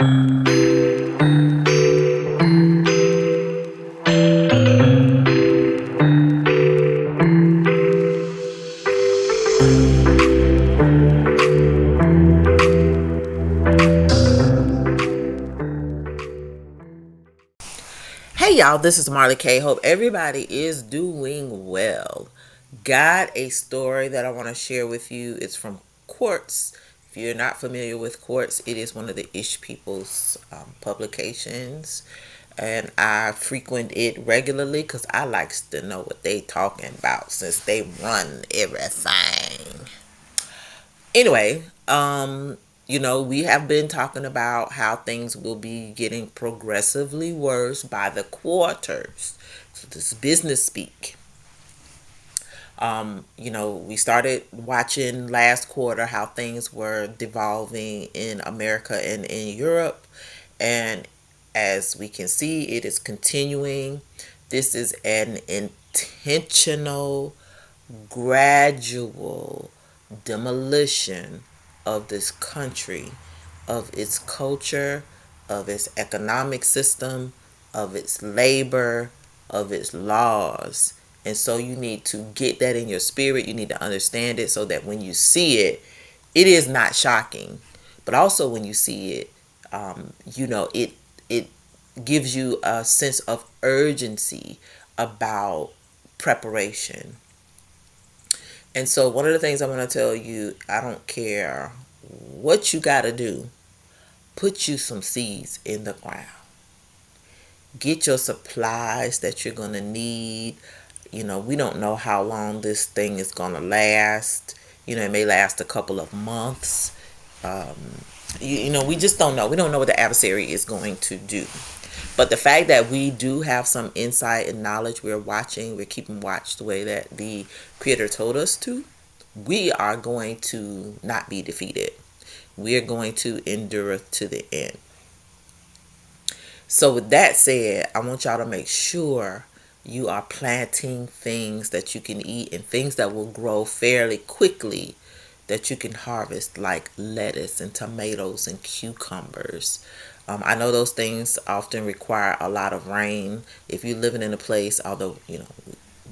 Hey y'all, this is Marley K. Hope everybody is doing well. Got a story that I want to share with you. It's from Quartz. If you're not familiar with Quartz, it is one of the Ish People's publications. And I frequent it regularly because I likes to know what they talking about since they run everything. Anyway, we have been talking about how things will be getting progressively worse by the quarters. So this is business speak. We started watching last quarter how things were devolving in America and in Europe. And as we can see, it is continuing. This is an intentional, gradual demolition of this country, of its culture, of its economic system, of its labor, of its laws. And so you need to get that in your spirit. You need to understand it so that when you see it, it is not shocking. But also when you see it, it gives you a sense of urgency about preparation. And so one of the things I want to tell you, I don't care what you got to do, put you some seeds in the ground. Get your supplies that you're going to need. We don't know how long this thing is going to last. It may last a couple of months. We just don't know. We don't know what the adversary is going to do. But the fact that we do have some insight and knowledge, we're keeping watch the way that the Creator told us to, we are going to not be defeated. We are going to endure to the end. So with that said, I want y'all to make sure you are planting things that you can eat and things that will grow fairly quickly that you can harvest, like lettuce and tomatoes and cucumbers. I know those things often require a lot of rain. If you're living in a place, although,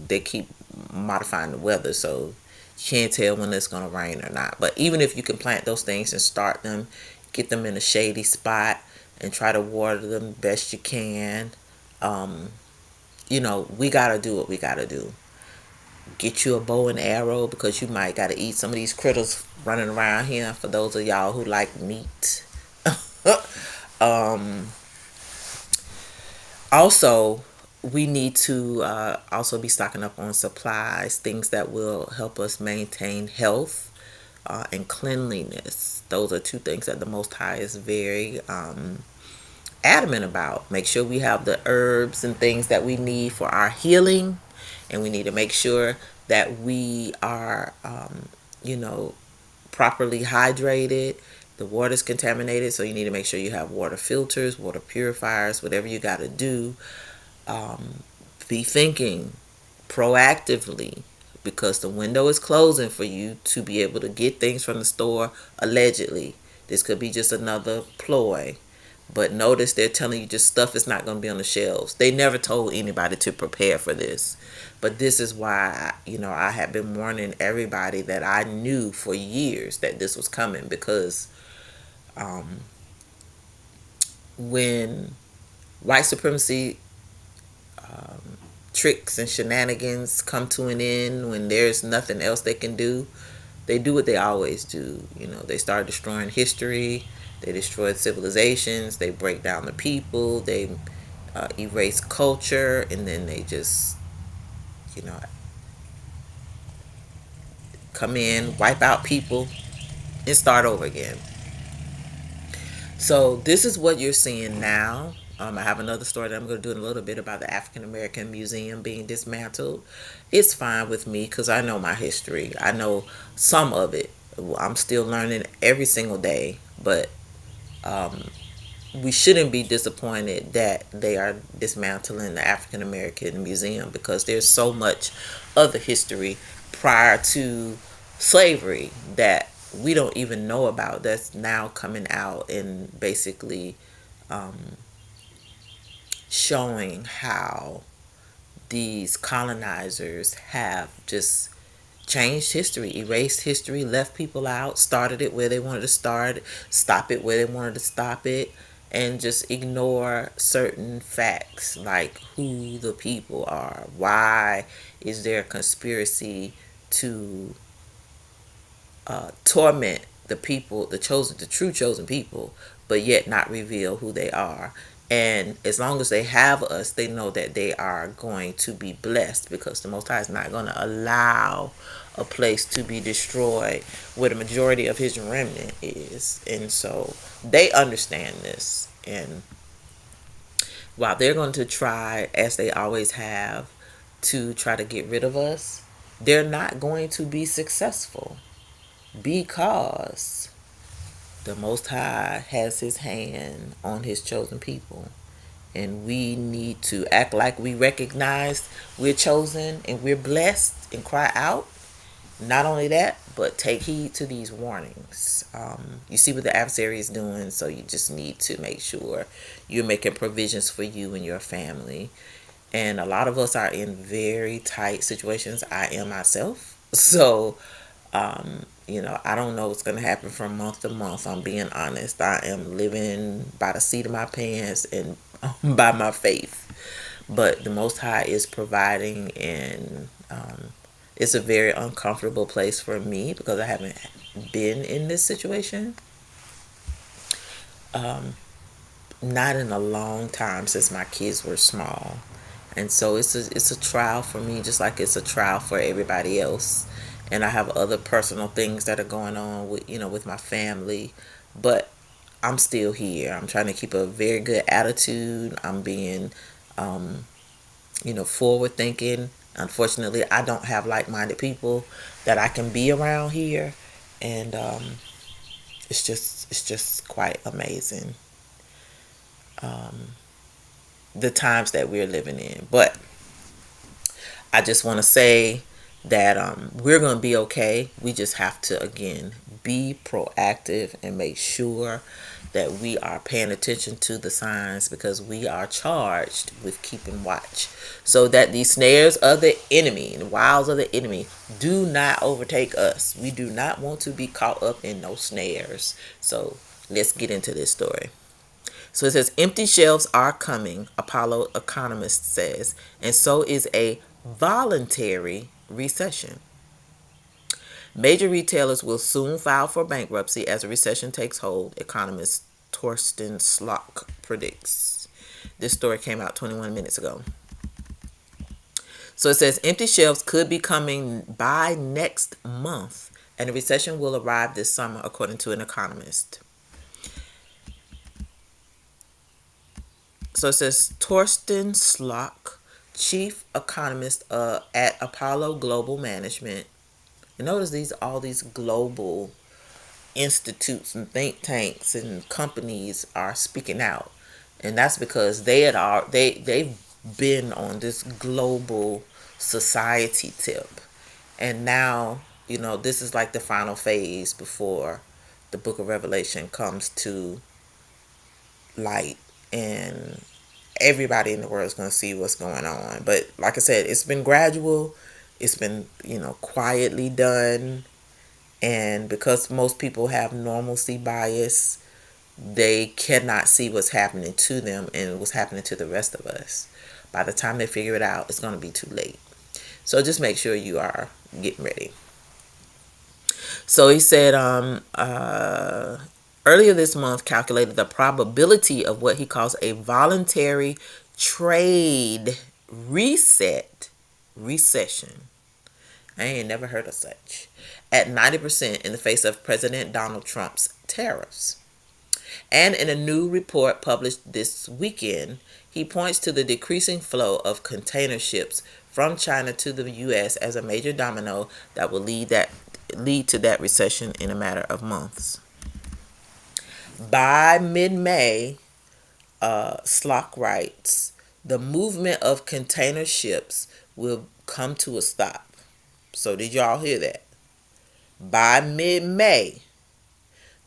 they keep modifying the weather, so you can't tell when it's going to rain or not. But even if you can plant those things and start them, get them in a shady spot and try to water them best you can. We got to do what we got to do. Get you a bow and arrow because you might got to eat some of these critters running around here for those of y'all who like meat. Also, we need to also be stocking up on supplies, things that will help us maintain health and cleanliness. Those are two things that the Most High is very adamant about. Make sure we have the herbs and things that we need for our healing, and we need to make sure that we are, properly hydrated. The water's contaminated, so you need to make sure you have water filters, water purifiers, whatever you got to do. Be thinking proactively because the window is closing for you to be able to get things from the store allegedly. This could be just another ploy. But notice they're telling you just stuff is not going to be on the shelves. They never told anybody to prepare for this. But this is why, I have been warning everybody that I knew for years that this was coming because when white supremacy tricks and shenanigans come to an end, when there's nothing else they can do, they do what they always do. They start destroying history. They destroy civilizations. They break down the people. They erase culture, and then they just, come in, wipe out people, and start over again. So this is what you're seeing now. I have another story that I'm going to do in a little bit about the African American Museum being dismantled. It's fine with me because I know my history. I know some of it. I'm still learning every single day, but we shouldn't be disappointed that they are dismantling the African American Museum because there's so much other history prior to slavery that we don't even know about, that's now coming out and basically showing how these colonizers have just changed history, erased history, left people out, started it where they wanted to start, stop it where they wanted to stop it, and just ignore certain facts like who the people are. Why is there a conspiracy to torment the people, the true chosen people, but yet not reveal who they are? And as long as they have us, they know that they are going to be blessed, because the Most High is not going to allow a place to be destroyed where the majority of his remnant is. And so they understand this. And while they're going to try, as they always have, to try to get rid of us, they're not going to be successful, because the Most High has his hand on his chosen people. And we need to act like we recognize we're chosen and we're blessed and cry out. Not only that, but take heed to these warnings. You see what the adversary is doing, so you just need to make sure you're making provisions for you and your family. And a lot of us are in very tight situations. I am myself. So, I don't know what's going to happen from month to month. I'm being honest. I am living by the seat of my pants and by my faith. But the Most High is providing, and it's a very uncomfortable place for me because I haven't been in this situation. Not in a long time, since my kids were small. And so it's a trial for me, just like it's a trial for everybody else. And I have other personal things that are going on with my family, but I'm still here. I'm trying to keep a very good attitude. I'm being forward thinking. Unfortunately, I don't have like-minded people that I can be around here, and it's just quite amazing, the times that we're living in. But I just want to say that we're going to be okay. We just have to, again, be proactive and make sure that we are paying attention to the signs, because we are charged with keeping watch, so that the snares of the enemy and the wiles of the enemy do not overtake us. We do not want to be caught up in those snares. So let's get into this story. So it says, empty shelves are coming, Apollo economist says, and so is a voluntary recession. Major retailers will soon file for bankruptcy as a recession takes hold, economist Torsten Slock predicts. This story came out 21 minutes ago. So it says empty shelves could be coming by next month, and a recession will arrive this summer, according to an economist. So it says Torsten Slock, chief economist at Apollo Global Management. And notice all these global institutes and think tanks and companies are speaking out, and that's because they've been on this global society tip, and now this is like the final phase before the book of Revelation comes to light, and everybody in the world is going to see what's going on. But like I said, it's been gradual, it's been quietly done. And because most people have normalcy bias, they cannot see what's happening to them and what's happening to the rest of us. By the time they figure it out, it's going to be too late. So just make sure you are getting ready. So he said earlier this month calculated the probability of what he calls a voluntary trade recession. I ain't never heard of such. At 90% in the face of President Donald Trump's tariffs. And in a new report published this weekend, he points to the decreasing flow of container ships from China to the U.S. as a major domino that will lead to that recession in a matter of months. By mid-May, Slock writes, the movement of container ships will come to a stop. So did y'all hear that? By mid-May,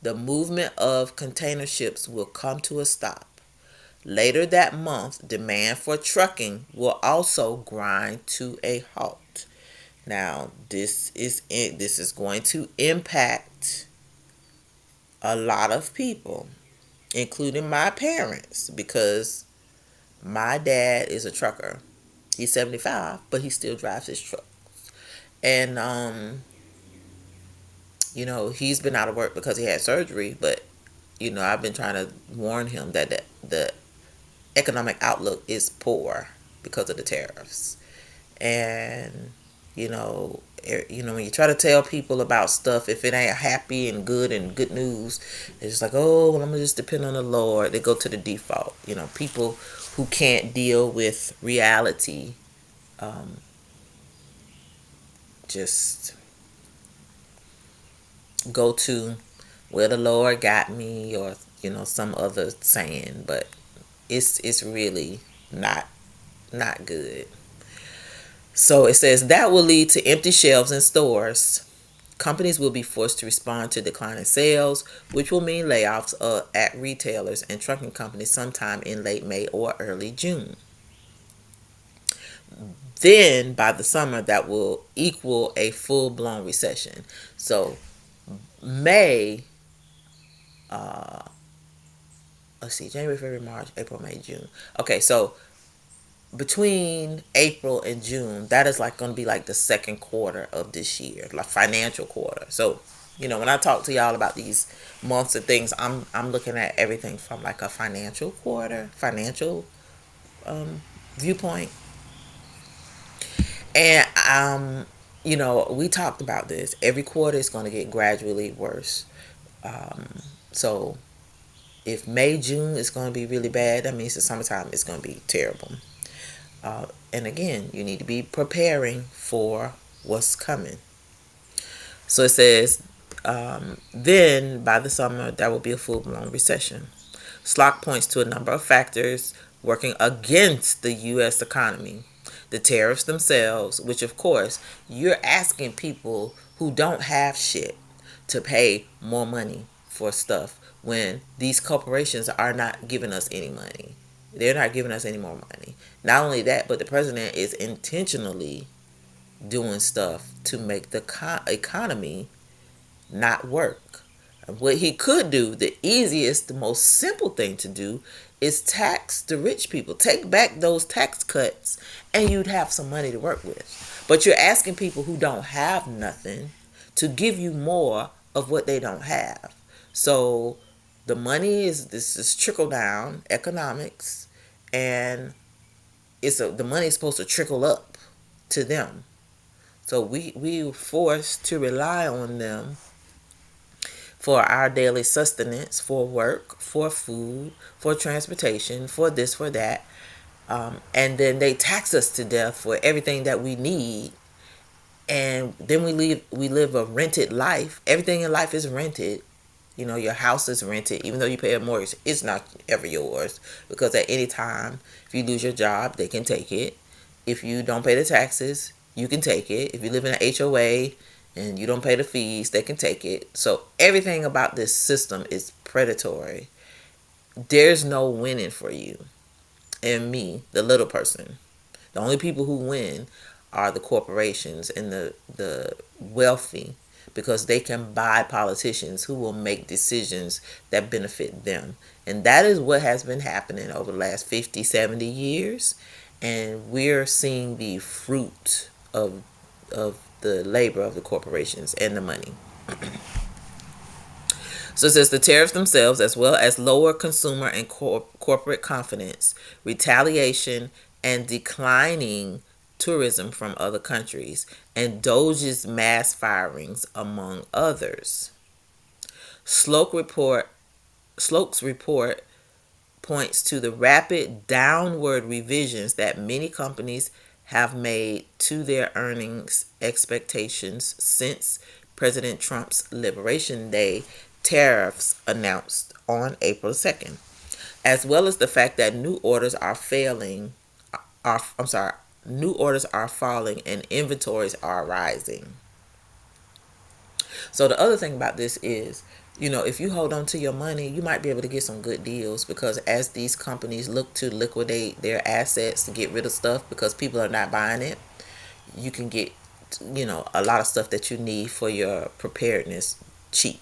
the movement of container ships will come to a stop. Later that month, demand for trucking will also grind to a halt. Now, this is going to impact a lot of people, including my parents, because my dad is a trucker. He's 75, but he still drives his truck. And he's been out of work because he had surgery, but I've been trying to warn him that the economic outlook is poor because of the tariffs. And when you try to tell people about stuff, if it ain't happy and good news, it's just like, oh, well, I'm gonna just depend on the Lord. They go to the default. People who can't deal with reality, just go to where the Lord got me, or some other saying. But it's really not good. So it says that will lead to empty shelves in stores. Companies will be forced to respond to declining sales, which will mean layoffs at retailers and trucking companies sometime in late May or early June. Then, by the summer, that will equal a full-blown recession. So, May, let's see, January, February, March, April, May, June. Okay, so between April and June, that is like going to be like the second quarter of this year, like financial quarter. So, when I talk to y'all about these months and things, I'm looking at everything from like a financial viewpoint. And we talked about this. Every quarter is going to get gradually worse. So if May, June is going to be really bad, that means the summertime is going to be terrible. And again, you need to be preparing for what's coming. So it says, then by the summer, there will be a full-blown recession. Slock points to a number of factors working against the U.S. economy. The tariffs themselves, which of course, you're asking people who don't have shit to pay more money for stuff when these corporations are not giving us any money. They're not giving us any more money. Not only that, but the president is intentionally doing stuff to make the economy not work. What he could do, the easiest, the most simple thing to do, is tax the rich people. Take back those tax cuts and you'd have some money to work with. But you're asking people who don't have nothing to give you more of what they don't have. So this is trickle down economics, and the money is supposed to trickle up to them. So we were forced to rely on them for our daily sustenance, for work, for food, for transportation, for this, for that. And then they tax us to death for everything that we need. And then we live a rented life. Everything in life is rented. Your house is rented. Even though you pay a mortgage, it's not ever yours. Because at any time, if you lose your job, they can take it. If you don't pay the taxes, you can take it. If you live in an HOA and you don't pay the fees, they can take it. So everything about this system is predatory. There's no winning for you and me, the little person. The only people who win are the corporations and the wealthy, because they can buy politicians who will make decisions that benefit them. And that is what has been happening over the last 50, 70 years. And we're seeing the fruit of the labor of the corporations and the money. So it says the tariffs themselves, as well as lower consumer and corporate confidence, retaliation, and declining tourism from other countries, and Doge's mass firings, among others. Sloke's report points to the rapid downward revisions that many companies have made to their earnings expectations since President Trump's Liberation Day tariffs announced on April 2nd, as well as the fact that new orders are falling and inventories are rising. So the other thing about this is, if you hold on to your money, you might be able to get some good deals, because as these companies look to liquidate their assets to get rid of stuff because people are not buying it, you can get, a lot of stuff that you need for your preparedness cheap.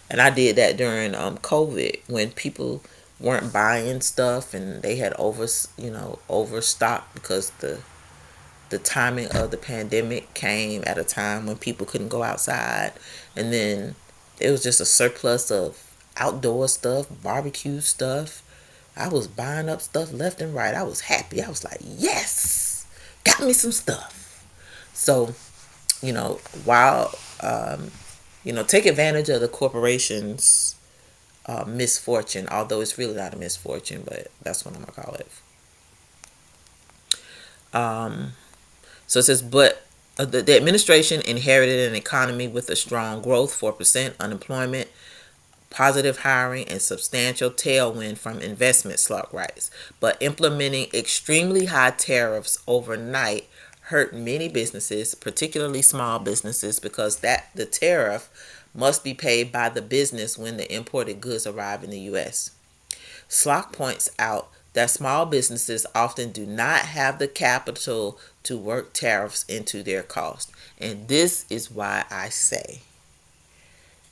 And I did that during COVID, when people weren't buying stuff and they had overstocked, because the timing of the pandemic came at a time when people couldn't go outside, and then it was just a surplus of outdoor stuff, barbecue stuff. I was buying up stuff left and right. I was happy. I was like, yes, got me some stuff. So, while take advantage of the corporation's misfortune, although it's really not a misfortune, but that's what I'm gonna call it. So it says, but the administration inherited an economy with a strong growth, 4% unemployment, positive hiring, and substantial tailwind from investment, Slug writes. But implementing extremely high tariffs overnight hurt many businesses, particularly small businesses, because the tariff must be paid by the business when the imported goods arrive in the U.S. Slock points out that small businesses often do not have the capital to work tariffs into their cost. And this is why I say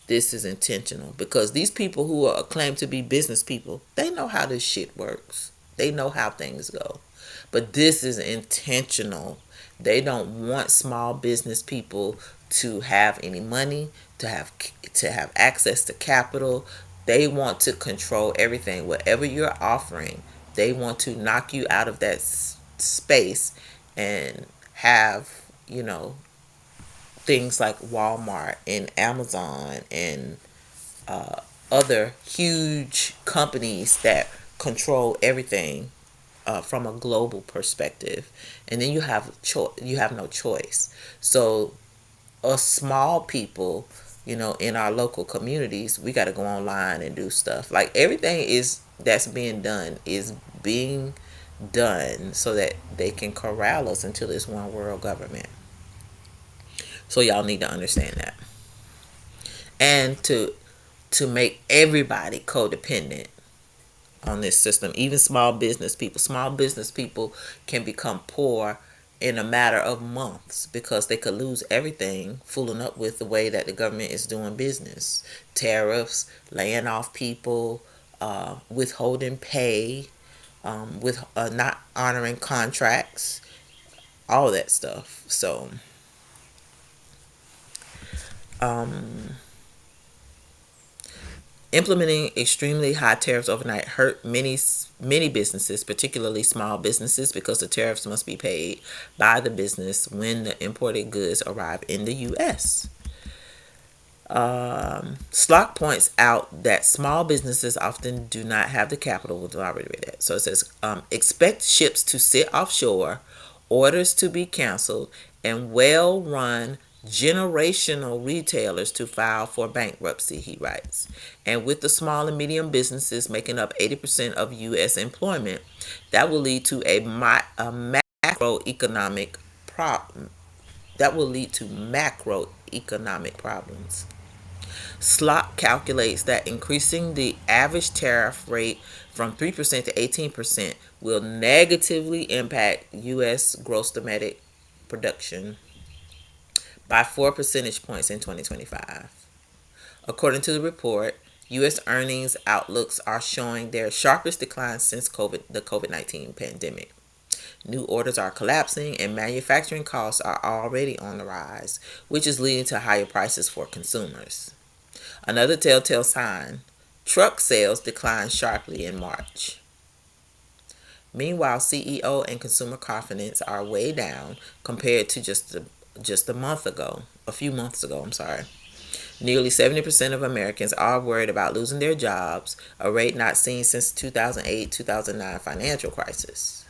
this is intentional, because these people who are claimed to be business people, they know how this shit works. They know how things go. But this is intentional. They don't want small business people to have any money, to have access to capital. They want to control everything. Whatever you're offering, they want to knock you out of that space and have, things like Walmart and Amazon and other huge companies that control everything from a global perspective, and then you have no choice. So, us small people, in our local communities, we got to go online and do stuff. Like, everything is that's being done is being done so that they can corral us into this one world government. So y'all need to understand that, and to make everybody codependent on this system, even small business people. Small business people can become poor in a matter of months because they could lose everything fooling up with the way that the government is doing business. Tariffs, laying off people, withholding pay, with not honoring contracts, all that stuff. So, implementing extremely high tariffs overnight hurt many businesses, particularly small businesses, because the tariffs must be paid by the business when the imported goods arrive in the U.S. Slock points out that small businesses often do not have the capital. We'll already read that. So it says, expect ships to sit offshore, orders to be canceled, and well-run generational retailers to file for bankruptcy, he writes. And with the small and medium businesses making up 80% of U.S. employment, that will lead to a macroeconomic problem. That will lead to macroeconomic problems. Slot calculates that increasing the average tariff rate from 3% to 18% will negatively impact U.S. gross domestic production by 4 percentage points in 2025. According to the report, U.S. earnings outlooks are showing their sharpest decline since the COVID-19 pandemic. New orders are collapsing and manufacturing costs are already on the rise, which is leading to higher prices for consumers. Another telltale sign: truck sales declined sharply in March. Meanwhile, CEO and consumer confidence are way down compared to just a few months ago. I'm sorry. Nearly 70% of Americans are worried about losing their jobs, a rate not seen since 2008-2009 financial crisis.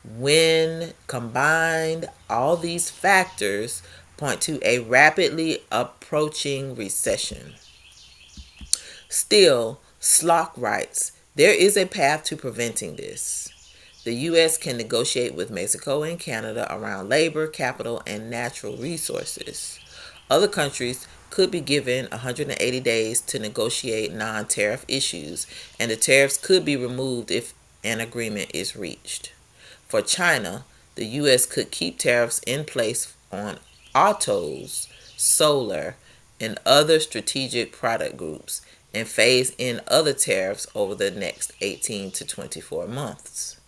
When combined, all these factors point to a rapidly approaching recession. Still, Slock writes, there is a path to preventing this. The U.S. can negotiate with Mexico and Canada around labor, capital, and natural resources. Other countries could be given 180 days to negotiate non-tariff issues, and the tariffs could be removed if an agreement is reached. For China, the U.S. could keep tariffs in place on autos, solar, and other strategic product groups and phase in other tariffs over the next 18 to 24 months.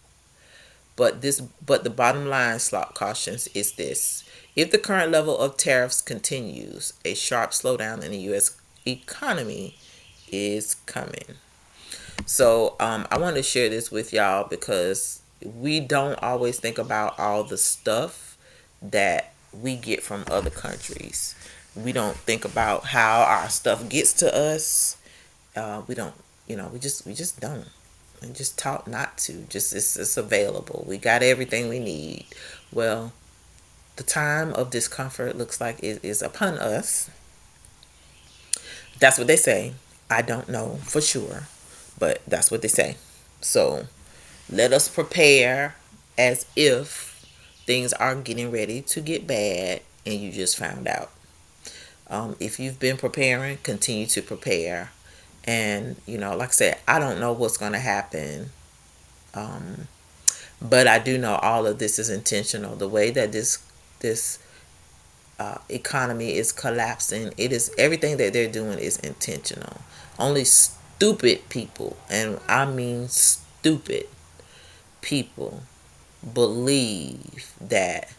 But the bottom line, Slot cautions, is this: if the current level of tariffs continues, a sharp slowdown in the U.S. economy is coming. So I want to share this with y'all because we don't always think about all the stuff that we get from other countries. We don't think about how our stuff gets to us. We don't, we just don't. We just taught not to. Just it's available. We got everything we need. Well, the time of discomfort looks like it is upon us. That's what they say. I don't know for sure, but that's what they say. So let us prepare as if things are getting ready to get bad and you just found out. If you've been preparing, continue to prepare. And, like I said, I don't know what's going to happen. But I do know all of this is intentional. The way that this economy is collapsing, it is everything that they're doing is intentional. Only stupid people, and I mean stupid people, believe that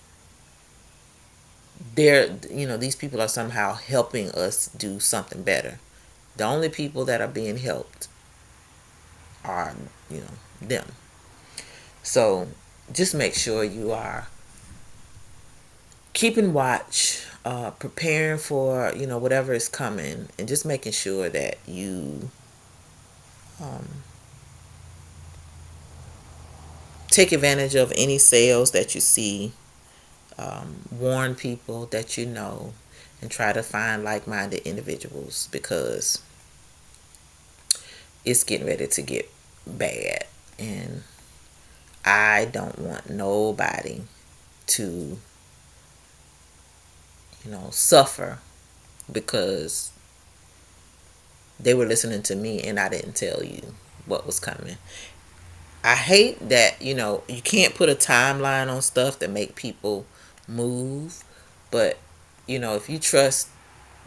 these people are somehow helping us do something better. The only people that are being helped are, them. So just make sure you are keeping watch, preparing for, whatever is coming, and just making sure that you take advantage of any sales that you see. Warn people that you know, and try to find like-minded individuals because it's getting ready to get bad, and I don't want nobody to suffer because they were listening to me and I didn't tell you what was coming. I hate that, you can't put a timeline on stuff that make people move. But, if you trust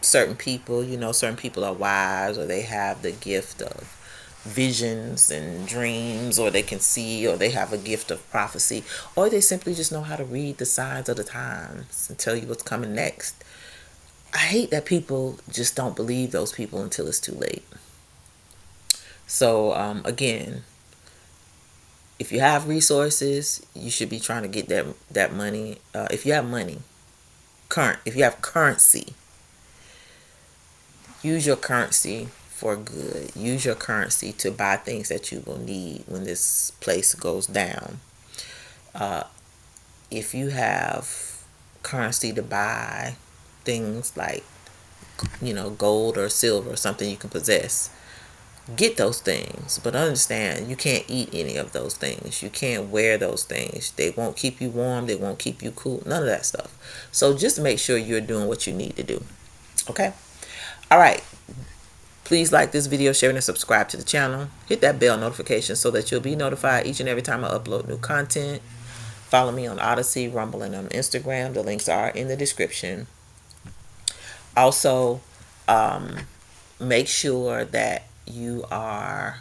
certain people, certain people are wise, or they have the gift of visions and dreams, or they can see, or they have a gift of prophecy, or they simply just know how to read the signs of the times and tell you what's coming next. I hate that people just don't believe those people until it's too late. So, again, if you have resources, you should be trying to get that money. If you have money, if you have currency, use your currency for good. Use your currency to buy things that you will need when this place goes down. If you have currency to buy things like, gold or silver, something you can possess, get those things. But understand, you can't eat any of those things. You can't wear those things. They won't keep you warm. They won't keep you cool. None of that stuff. So just make sure you're doing what you need to do. Okay? All right. Please like this video, share, and subscribe to the channel. Hit that bell notification so that you'll be notified each and every time I upload new content. Follow me on Odyssey, Rumble, and on Instagram. The links are in the description. Also, make sure that you are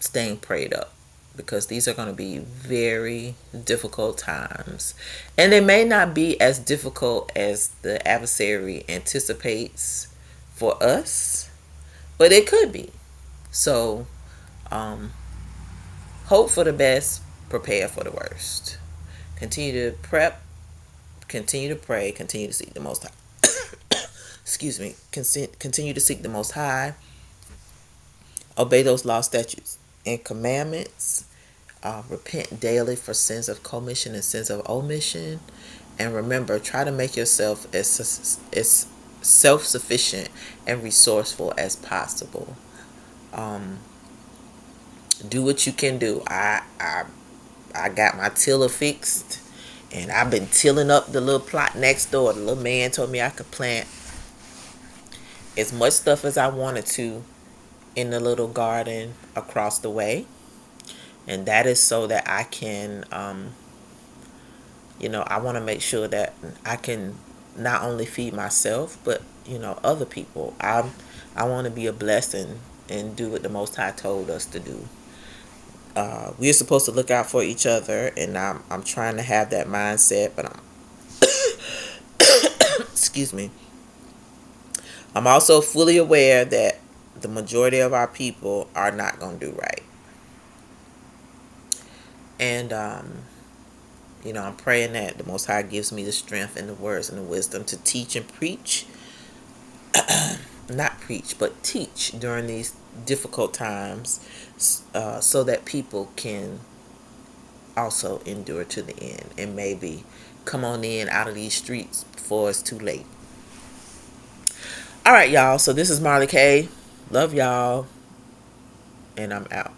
staying prayed up, because these are going to be very difficult times, and they may not be as difficult as the adversary anticipates for us, but it could be. So hope for the best, prepare for the worst. Continue to prep, continue to pray, continue to seek the Most High. Excuse me. Continue to seek the Most High. Obey those laws, statutes, and commandments. Repent daily for sins of commission and sins of omission. And remember, try to make yourself as self-sufficient and resourceful as possible. Do what you can do. I got my tiller fixed, And I've been tilling up the little plot next door. The little man told me I could plant as much stuff as I wanted to in the little garden across the way. And that is so that I can, I want to make sure that I can not only feed myself, but, other people. I want to be a blessing and do what the Most High told us to do. We're supposed to look out for each other, and I'm trying to have that mindset, but excuse me. I'm also fully aware that the majority of our people are not going to do right. And, I'm praying that the Most High gives me the strength and the words and the wisdom to teach and preach. Not preach, but teach during these difficult times, so that people can also endure to the end and maybe come on in out of these streets before it's too late. All right, y'all. So this is Marley K. Love y'all. And I'm out.